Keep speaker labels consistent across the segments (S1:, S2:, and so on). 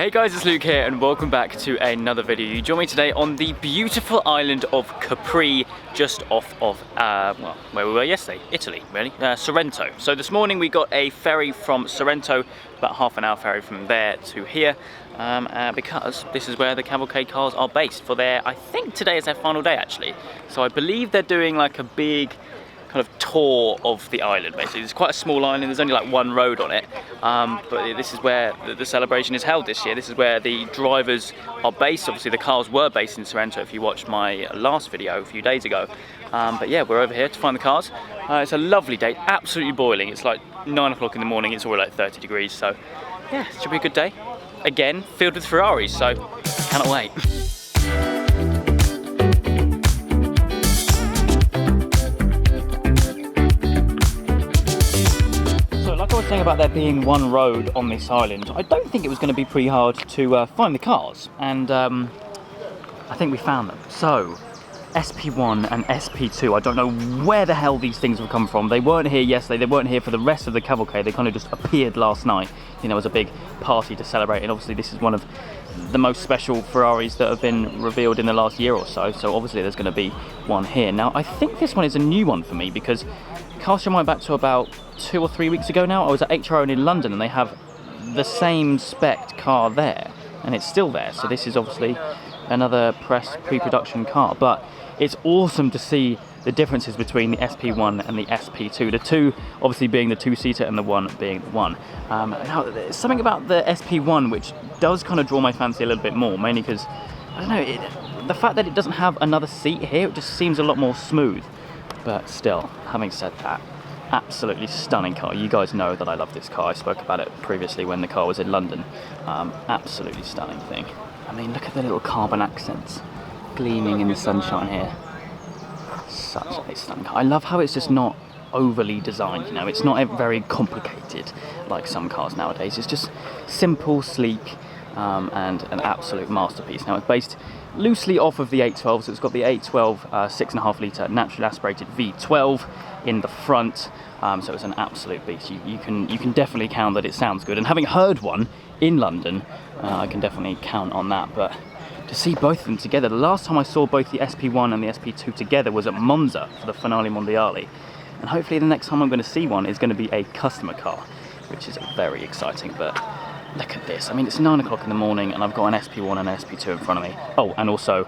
S1: Hey guys, it's Luke here and welcome back to another video. You join me today on the beautiful island of Capri, just off of, well, where we were yesterday, Italy, really, Sorrento. So this morning we got a ferry from Sorrento, about half an hour ferry from there to here, because this is where the Cavalcade cars are based for their, I think today is their final day actually. So I believe they're doing like a big kind of tour of the island basically. It's quite a small island, there's only like one road on it, but this is where the celebration is held this year. This is where the drivers are based. Obviously the cars were based in Sorrento if you watched my last video a few days ago, but yeah, we're over here to find the cars. It's a lovely day, absolutely boiling. It's like 9 o'clock in the morning, it's already like 30 degrees, so yeah, it should be a good day. Again, filled with Ferraris, so cannot wait. Saying about there being one road on this island, I don't think it was going to be pretty hard to find the cars, and I think we found them. So SP1 and SP2, I don't know where the hell these things have come from. They weren't here yesterday, they weren't here for the rest of the cavalcade, they kind of just appeared last night. You know, it was a big party to celebrate, and obviously this is one of the most special Ferraris that have been revealed in the last year or so, so obviously there's going to be one here. Now I think this one is a new one for me, because cast your mind back to about 2 or 3 weeks ago now, I was at HRO in London and they have the same spec car there, and it's still there. So this is obviously another pre-production car, but it's awesome to see the differences between the SP1 and the SP2. The two obviously being the two-seater and the one being the one. Now there's something about the SP1 which does kind of draw my fancy a little bit more, mainly because, I don't know, the fact that it doesn't have another seat here, it just seems a lot more smooth. But still, having said that, absolutely stunning car. You guys know that I love this car. I spoke about it previously when the car was in London. Absolutely stunning thing. I mean, look at the little carbon accents gleaming in the sunshine here. Such a stunning car. I love how it's just not overly designed, you know, it's not very complicated like some cars nowadays. It's just simple, sleek, and an absolute masterpiece. Now it's based loosely off of the 812, so it's got the 812 6.5 litre naturally aspirated V12 in the front, so it's an absolute beast. You can definitely count that it sounds good, and having heard one in London, I can definitely count on that. But to see both of them together, the last time I saw both the SP1 and the SP2 together was at Monza for the Finale Mondiale, and hopefully the next time I'm going to see one is going to be a customer car, which is very exciting. But look at this. I mean, it's 9 o'clock in the morning and I've got an SP1 and an SP2 in front of me. Oh, and also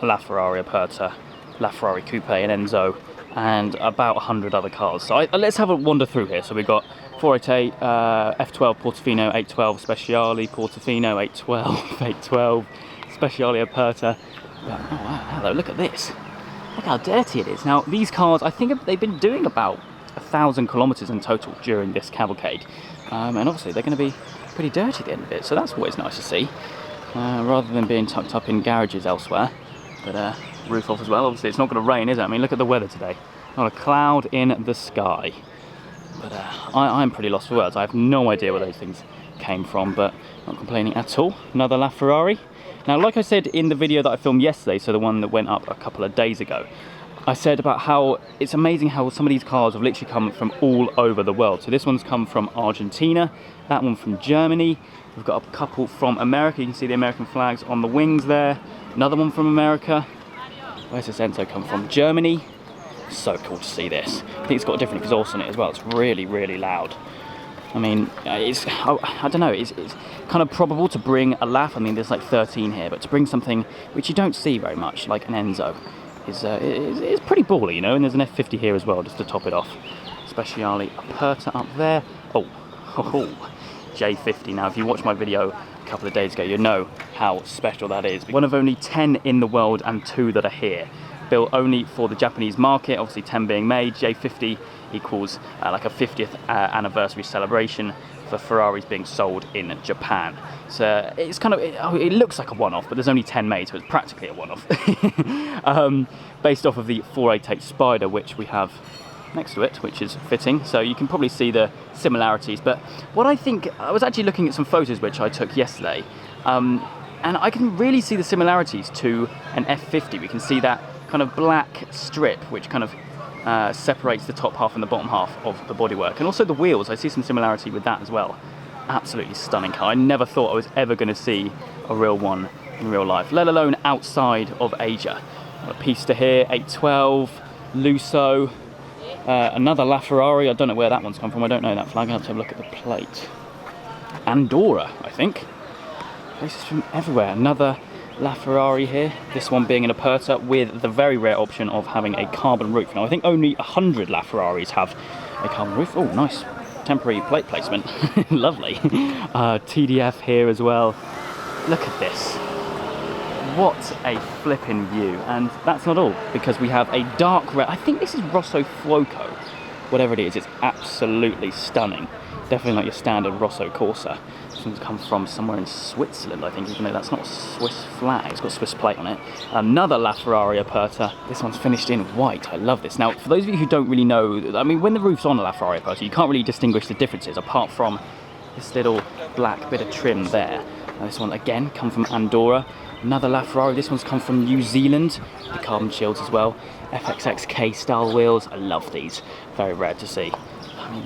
S1: a LaFerrari Aperta, LaFerrari Coupe and Enzo, and about 100 other cars. So let's have a wander through here. So we've got 488, F12 Portofino, 812 Speciale Portofino, 812, 812 Speciale Aperta. Oh wow, hello, look at this. Look how dirty it is. Now, these cars, I think they've been doing about 1,000 kilometers in total during this cavalcade. And obviously they're going to be pretty dirty at the end of it, so that's always nice to see, rather than being tucked up in garages elsewhere. But roof off as well. Obviously it's not going to rain, is it? I mean, look at the weather today, not a cloud in the sky. But I'm pretty lost for words. I have no idea where those things came from, but not complaining at all. Another LaFerrari. Now, like I said in the video that I filmed yesterday, so the one that went up a couple of days ago, I said about how it's amazing how some of these cars have literally come from all over the world. So this one's come from Argentina, that one from Germany, we've got a couple from America, you can see the American flags on the wings there, another one from America. Where's this Enzo come from? Germany. So cool to see this. I think it's got a different exhaust on it as well, it's really, really loud. I mean, I don't know, it's kind of probable to bring a LaF. I mean, there's like 13 here, but to bring something which you don't see very much, like an Enzo, is pretty ballly, you know. And there's an F50 here as well, just to top it off. Speciale Aperta up there. Oh, J50. Now, if you watched my video a couple of days ago, you know how special that is. One of only 10 in the world and 2 that are here. Built only for the Japanese market, obviously 10 being made. J50 equals like a 50th anniversary celebration for Ferraris being sold in Japan. So it's kind of, it looks like a one-off, but there's only 10 made, so it's practically a one-off. Based off of the 488 Spider, which we have next to it, which is fitting, so you can probably see the similarities. But what I think, I was actually looking at some photos which I took yesterday, and I can really see the similarities to an F50. We can see that kind of black strip which kind of separates the top half and the bottom half of the bodywork, and also the wheels. I see some similarity with that as well. Absolutely stunning car. I never thought I was ever going to see a real one in real life, let alone outside of Asia. A Pista here, 812, Lusso, another LaFerrari. I don't know where that one's come from. I don't know that flag. I'll have to have a look at the plate. Andorra, I think. Places from everywhere. Another LaFerrari here. This one being an Aperta with the very rare option of having a carbon roof. Now, I think only 100 LaFerraris have a carbon roof. Oh, nice. Temporary plate placement. Lovely. TDF here as well. Look at this. What a flipping view. And that's not all, because we have a dark red. I think this is Rosso Fuoco. Whatever it is, it's absolutely stunning. Definitely not your standard Rosso Corsa. This one's come from somewhere in Switzerland, I think, even though that's not a Swiss flag. It's got a Swiss plate on it. Another LaFerrari Aperta. This one's finished in white. I love this. Now, for those of you who don't really know, I mean, when the roof's on a LaFerrari Aperta, you can't really distinguish the differences apart from this little black bit of trim there. Now, this one, again, come from Andorra. Another LaFerrari. This one's come from New Zealand. The carbon shields as well. FXXK style wheels. I love these. Very rare to see. I mean,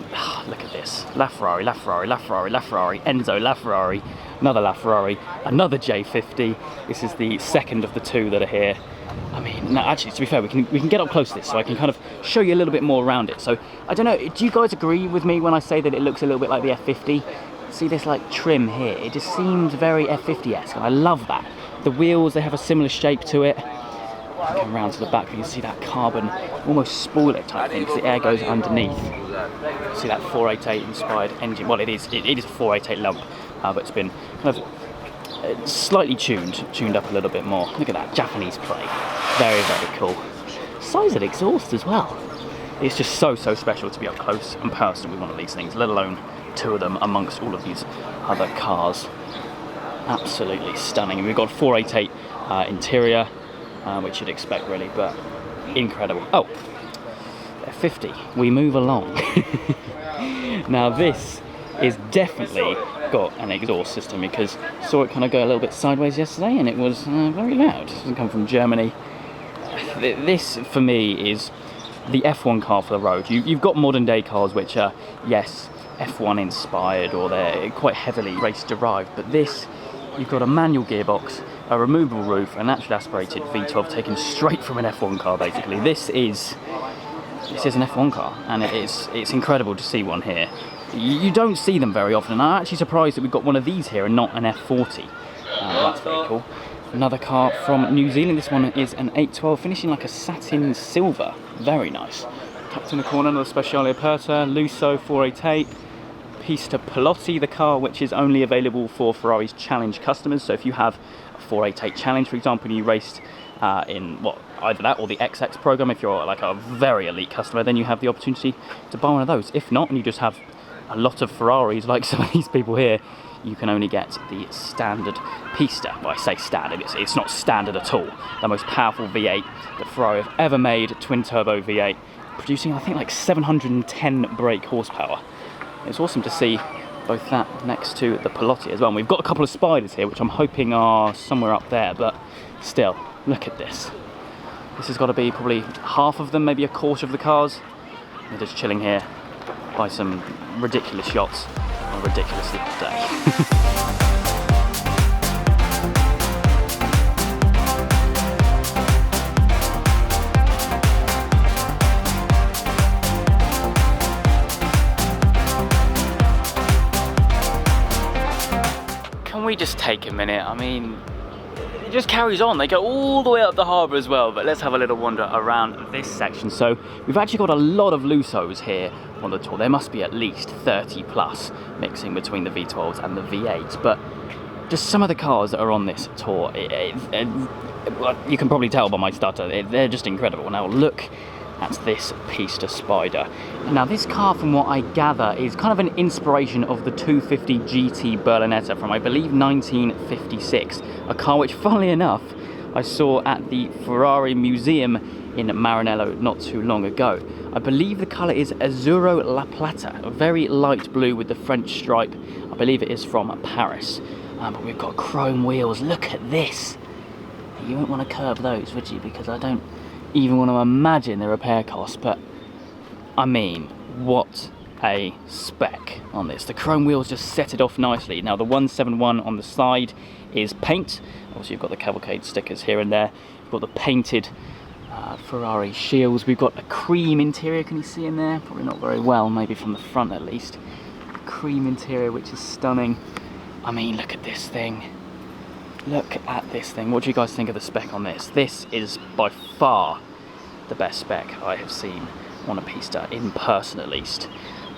S1: look at this. LaFerrari, LaFerrari, LaFerrari, LaFerrari, Enzo, LaFerrari, another LaFerrari, another J50. This is the second of the two that are here. I mean, no, actually, to be fair, we can get up close to this so I can kind of show you a little bit more around it. So, I don't know, do you guys agree with me when I say that it looks a little bit like the F50? See this like trim here? It just seems very F50-esque, and I love that. The wheels, they have a similar shape to it. Come round to the back, you can see that carbon, almost spoiler type thing, because the air goes underneath. See that 488 inspired engine. Well, it is a 488 lump, but it's been kind of slightly tuned up a little bit more. Look at that Japanese plate. Very, very cool. Size of exhaust as well. It's just so special to be up close and personal with one of these things, let alone two of them amongst all of these other cars. Absolutely stunning. And we've got 488 interior, which you'd expect really, but incredible. Oh, F50, we move along. Now this is definitely got an exhaust system, because I saw it kind of go a little bit sideways yesterday and it was very loud. It doesn't come from Germany. This for me is the F1 car for the road. You've got modern day cars which are, yes, F1 inspired, or they're quite heavily race derived, but this, you've got a manual gearbox, a removable roof, a naturally aspirated V12 taken straight from an F1 car basically. This is an F1 car, and it's incredible to see one here. You don't see them very often, and I'm actually surprised that we've got one of these here and not an F40. That's very cool. Another car from New Zealand. This one is an 812, finishing like a satin silver. Very nice. Tucked in the corner, another Speciale Aperta, Lusso 488. Pista Pelotti, the car which is only available for Ferrari's Challenge customers. So if you have a 488 Challenge, for example, and you raced in either that or the XX program, if you're like a very elite customer, then you have the opportunity to buy one of those. If not, and you just have a lot of Ferraris like some of these people here, you can only get the standard Pista. Well, I say standard, it's not standard at all. The most powerful V8 that Ferrari have ever made, twin turbo V8, producing I think like 710 brake horsepower. It's awesome to see both that next to the Pelotti as well. And we've got a couple of Spiders here, which I'm hoping are somewhere up there, but still, look at this. This has got to be probably half of them, maybe a quarter of the cars. They're just chilling here by some ridiculous shots on a ridiculously hot day. Can we just take a minute? I mean, it just carries on. They go all the way up the harbour as well, but let's have a little wander around this section. So we've actually got a lot of Lussos here on the tour. There must be at least 30 plus mixing between the V12s and the V8s, but just some of the cars that are on this tour, you can probably tell by my stutter, they're just incredible. Now look at this Pista Spider. Now this car, from what I gather, is kind of an inspiration of the 250 GT Berlinetta from, I believe, 1956. A car which, funnily enough, I saw at the Ferrari Museum in Maranello not too long ago. I believe the colour is Azzurro La Plata, a very light blue with the French stripe. I believe it is from Paris. But we've got chrome wheels. Look at this. You wouldn't want to curb those, would you? Because I don't even want to imagine the repair costs, but I mean, what a spec on this. The chrome wheels just set it off nicely. Now the 171 on the side is paint. Obviously you've got the Cavalcade stickers here and there. You've got the painted Ferrari shields. We've got a cream interior, can you see in there? Probably not very well, maybe from the front at least. Cream interior, which is stunning. I mean, look at this thing. Look at this thing. What do you guys think of the spec on this? This is by far the best spec I have seen on a pista, in person at least.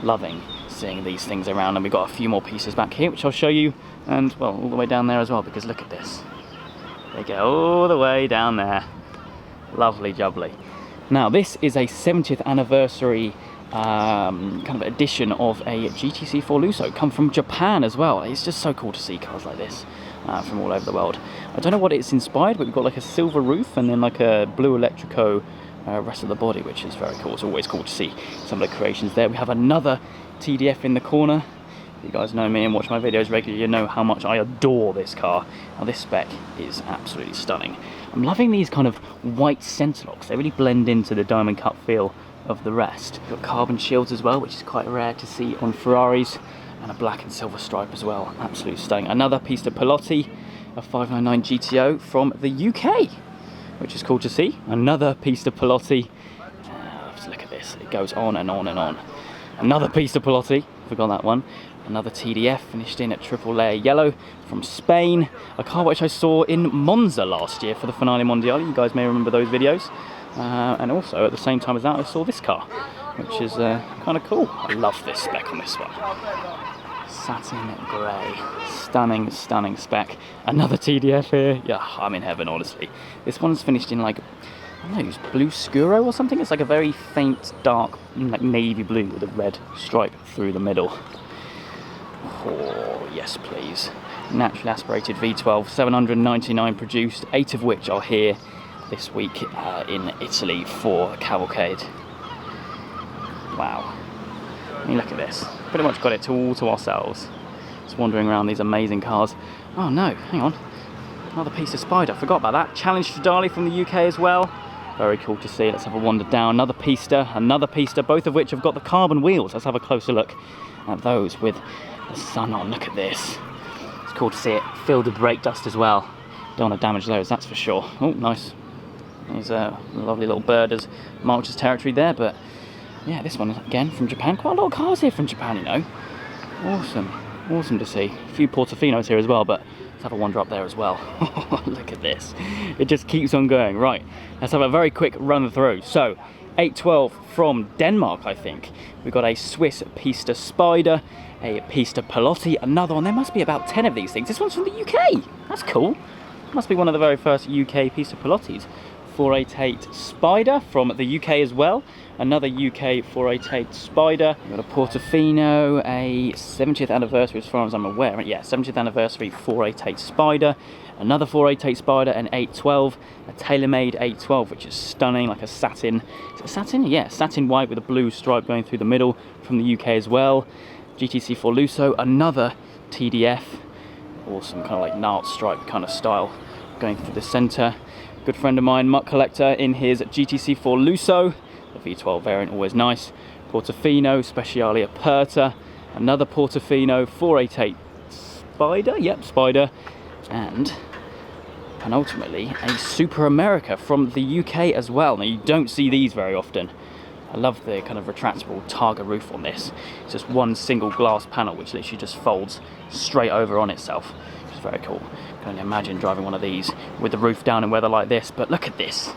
S1: Loving seeing these things around, and we've got a few more pieces back here which I'll show you, and well, all the way down there as well, because look at this. They go all the way down there. Lovely jubbly. Now this is a 70th anniversary kind of edition of a GTC 4 Lusso, come from Japan as well. It's just so cool to see cars like this from all over the world. I don't know what it's inspired, but we've got like a silver roof and then like a blue electrico rest of the body, which is very cool. It's always cool to see some of the creations there. We have another TDF in the corner. If you guys know me and watch my videos regularly, you know how much I adore this car. Now this spec is absolutely stunning. I'm loving these kind of white centre locks. They really blend into the diamond cut feel of the rest. We've got carbon shields as well, which is quite rare to see on Ferraris, and a black and silver stripe as well. Absolutely stunning. Another Pista Pilotti, a 599 GTO from the UK, which is cool to see. Another Pista Pilotti. Let's look at this. It goes on and on and on. Another Pista Pilotti. Forgot that one. Another TDF finished in at triple layer yellow from Spain. A car which I saw in Monza last year for the Finale Mondiale. You guys may remember those videos. And also at the same time as that I saw this car, which is kind of cool. I love this spec on this one. Satin grey. Stunning, stunning spec. Another TDF here. Yeah, I'm in heaven, honestly. This one's finished in like, I don't know, it's blue scuro or something. It's like a very faint, dark, like navy blue with a red stripe through the middle. Oh, yes please. Naturally aspirated V12, 799 produced, 8 of which are here this week in Italy for Cavalcade. Wow. I mean, look at this. Pretty much got it all to ourselves. Just wandering around these amazing cars. Oh no, hang on. Another piece of Spider, forgot about that. Challenge Stradale from the UK as well. Very cool to see. Let's have a wander down. Another Pista, both of which have got the carbon wheels. Let's have a closer look at those with the sun on. Look at this. It's cool to see it filled with brake dust as well. Don't want to damage those, that's for sure. Oh, nice. There's a lovely little bird has marked his territory there, but yeah, this one again from Japan. Quite a lot of cars here from Japan, you know. Awesome, awesome to see. A few Portofinos here as well, but let's have a wander up there as well. Look at this. It just keeps on going. Right, let's have a very quick run through. So, 812 from Denmark, I think. We've got a Swiss Pista Spider, a Pista Pilotti, another one. There must be about 10 of these things. This one's from the UK. That's cool. Must be one of the very first UK Pista Pilottis. 488 Spider from the UK as well. Another UK 488 Spider. We've got a Portofino, a 70th anniversary as far as I'm aware. Yeah, 70th anniversary 488 Spider. Another 488 Spider, an 812. A tailor-made 812, which is stunning, like a satin. Is it satin? Yeah, satin white with a blue stripe going through the middle from the UK as well. GTC 4 Lusso, another TDF. Awesome, kind of like Nart stripe kind of style going through the centre. Good friend of mine, Mutt Collector, in his GTC 4 Lusso, the V12 variant, always nice. Portofino, Speciale Aperta, another Portofino, 488 Spider, yep, Spider, and penultimately a Super America from the UK as well. Now you don't see these very often. I love the kind of retractable Targa roof on this. It's just one single glass panel which literally just folds straight over on itself, which is very cool. I can only imagine driving one of these with the roof down in weather like this, but look at this.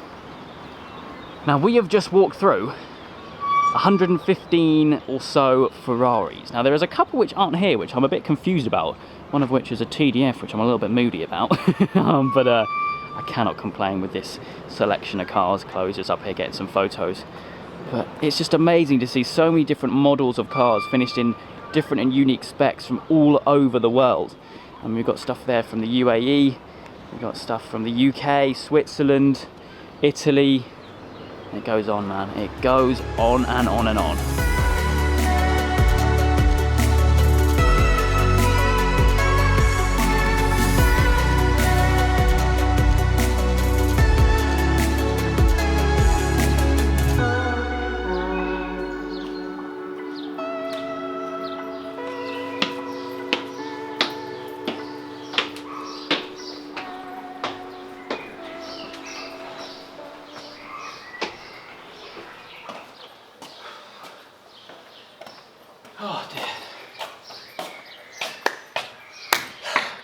S1: Now we have just walked through 115 or so Ferraris. Now there is a couple which aren't here, which I'm a bit confused about. One of which is a TDF, which I'm a little bit moody about. But I cannot complain with this selection of cars. Chloe's just up here getting some photos. But it's just amazing to see so many different models of cars finished in different and unique specs from all over the world. And we've got stuff there from the UAE, we've got stuff from the UK, Switzerland, Italy. It goes on, man. It goes on and on and on.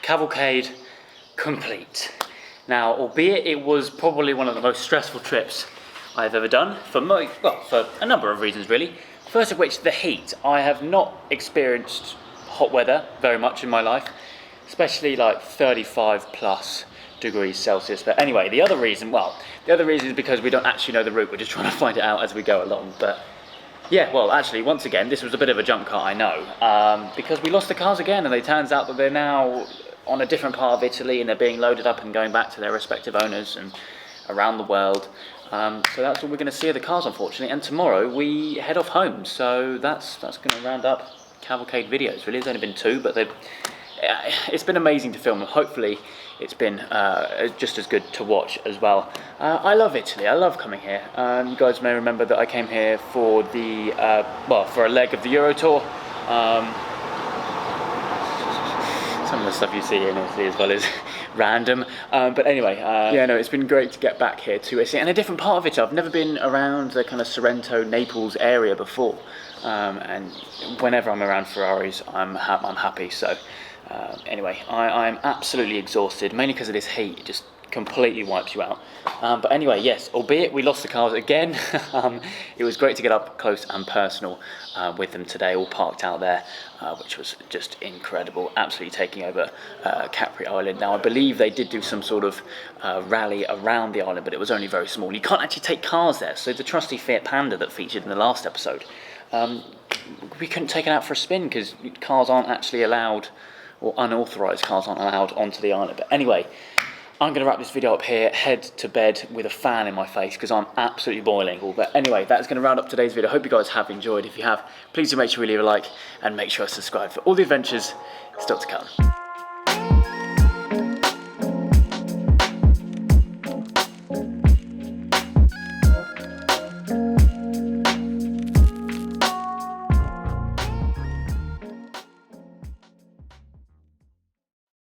S1: Cavalcade complete. Now, albeit it was probably one of the most stressful trips I've ever done, for a number of reasons really. First of which, the heat. I have not experienced hot weather very much in my life, especially like 35 plus degrees Celsius. But anyway, the other reason is because we don't actually know the route. We're just trying to find it out as we go along. But yeah, well, actually, once again, this was a bit of a jump car, I know, because we lost the cars again, and it turns out that they're now on a different part of Italy, and they're being loaded up and going back to their respective owners and around the world. So that's all we're going to see of the cars, unfortunately. And tomorrow we head off home. So that's going to round up Cavalcade videos. Really, there's only been 2, but it's been amazing to film. And hopefully, it's been just as good to watch as well. I love Italy. I love coming here. You guys may remember that I came here for the for a leg of the Euro Tour. Some of the stuff you see here in Italy as well is random, but anyway, yeah, no, it's been great to get back here to Italy and a different part of it. I've never been around the kind of Sorrento, Naples area before, and whenever I'm around Ferraris, I'm happy. So anyway, I'm absolutely exhausted, mainly because of this heat. It just completely wipes you out. But anyway, yes, albeit we lost the cars again, it was great to get up close and personal with them today, all parked out there, which was just incredible, absolutely taking over Capri Island. Now, I believe they did do some sort of rally around the island, but it was only very small. You can't actually take cars there, so the trusty Fiat Panda that featured in the last episode, we couldn't take it out for a spin because cars aren't actually allowed, or unauthorised cars aren't allowed onto the island. But anyway, I'm going to wrap this video up here, head to bed with a fan in my face because I'm absolutely boiling. But anyway, that's going to round up today's video. I hope you guys have enjoyed. If you have, please do make sure you leave a like and make sure to subscribe for all the adventures still to come.